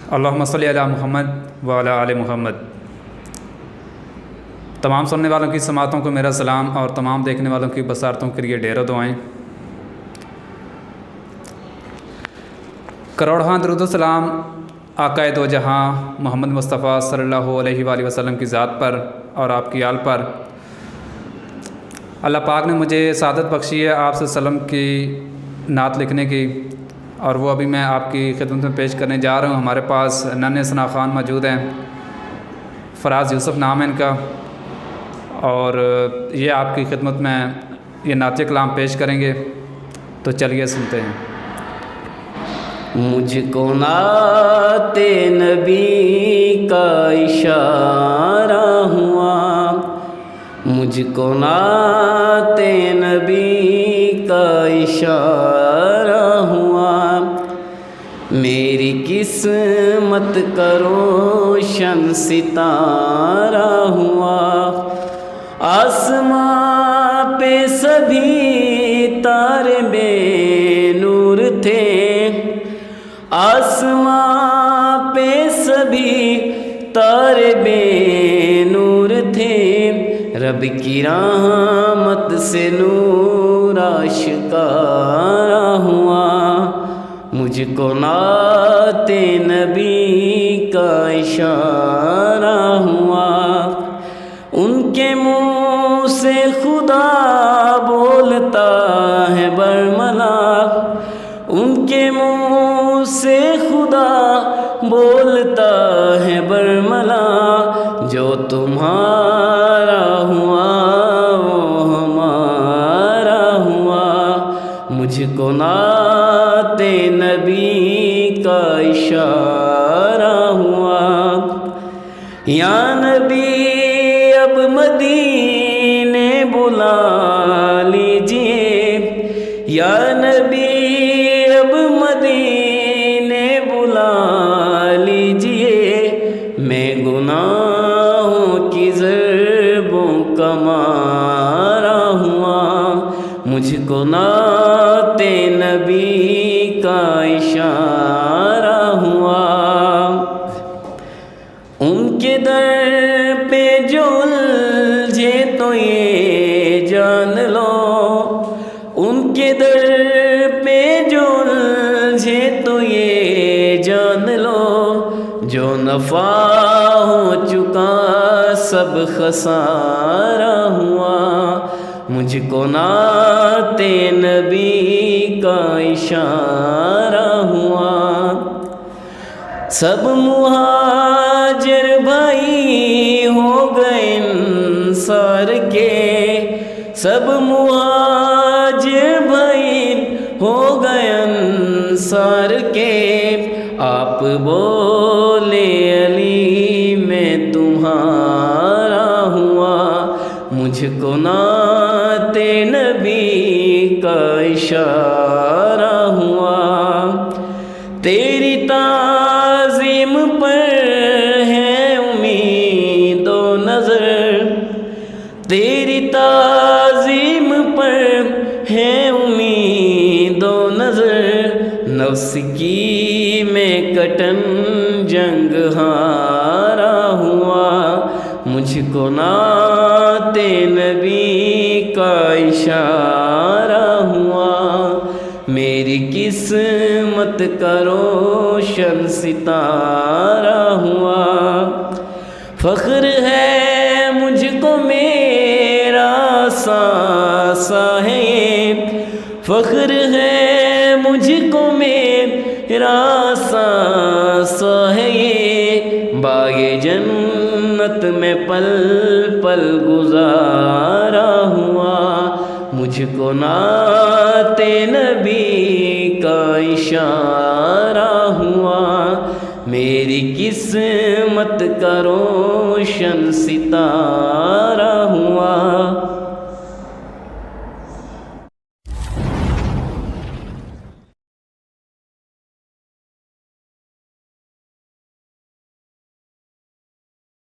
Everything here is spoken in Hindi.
अल्लाहुम्मा सल्ली अला मुहम्मद व अला आले मुहम्मद। तमाम सुनने वालों की समातों को मेरा सलाम और तमाम देखने वालों की बसारतों के लिए ढेरों दुआएं। करोड़ों दरूद सलाम आक़ाए दो जहां मोहम्मद मुस्तफ़ा सल्लल्लाहु अलैहि वसल्लम की ज़ात पर और आपकी आल पर। अल्लाह पाक ने मुझे सादत बख्शी है आप सल्लम की नात लिखने की, और वो अभी मैं आपकी खिदमत में पेश करने जा रहा हूँ। हमारे पास नन्हे सना ख़ान मौजूद हैं, फ़राज़ यूसुफ़ नाम है इनका, और ये आपकी खिदमत में ये नात कलाम पेश करेंगे। तो चलिए सुनते हैं। मुझको नाते नबी का इशारा हुआ, मुझको नाते नबी का इशारा हुआ। मेरी किस्मत का रोशन सितारा हुआ। आसमां पे सभी तारे बेनूर थे, आसमां पे सभी तारे बेनूर थे। रब की रहमत से नूर आशिकारा हुआ। मुझको नाते नबी का इशारा हुआ। उनके मुँह से खुदा बोलता है बरमला, उनके मुँह से खुदा बोलता है बरमला। जो तुम्हारा हुआ वो हमारा हुआ। मुझको नाते नबी का इशारा हुआ। या नबी अब मदीने बुला लीजिए, या नबी अब मदीने बुला लीजिए। मैं गुनाहों की ज़रबों का मारा हुआ। मुझको नाते नबी का इशारा हुआ। उनके दर पे जो उलझे तो ये जान लो, उनके दर पे जो उलझे तो ये जान लो। जो नफ़ा हो चुका सब खसारा हुआ। मुझको नाते नबी का इशारा हुआ। सब मुहाजिर भाई हो गए इंसार के, सब मुहाजिर भाई हो गए इंसार के। आप बोले अली मैं तुम्हारा हुआ। मुझको नाते नबी का इशारा हुआ। तेरी ताज़ीम पर है उम्मीदो नज़र, तेरी ताज़ीम पर है उम्मीदो नज़र। नफ्स की मैं कटन जंग हारा हुआ। मुझको नाते नबी का इशारा हुआ। मेरी किस्मत का रोशन सितारा हुआ। फ़ख्र है मुझको मेरा सासा है ये, फ़ख्र है मुझको मेरा सासा है ये। बागे जन्नत में पल पल गुजारा हुआ। मुझको नाते नबी का इशारा हुआ। मेरी किस्मत का रोशन सितारा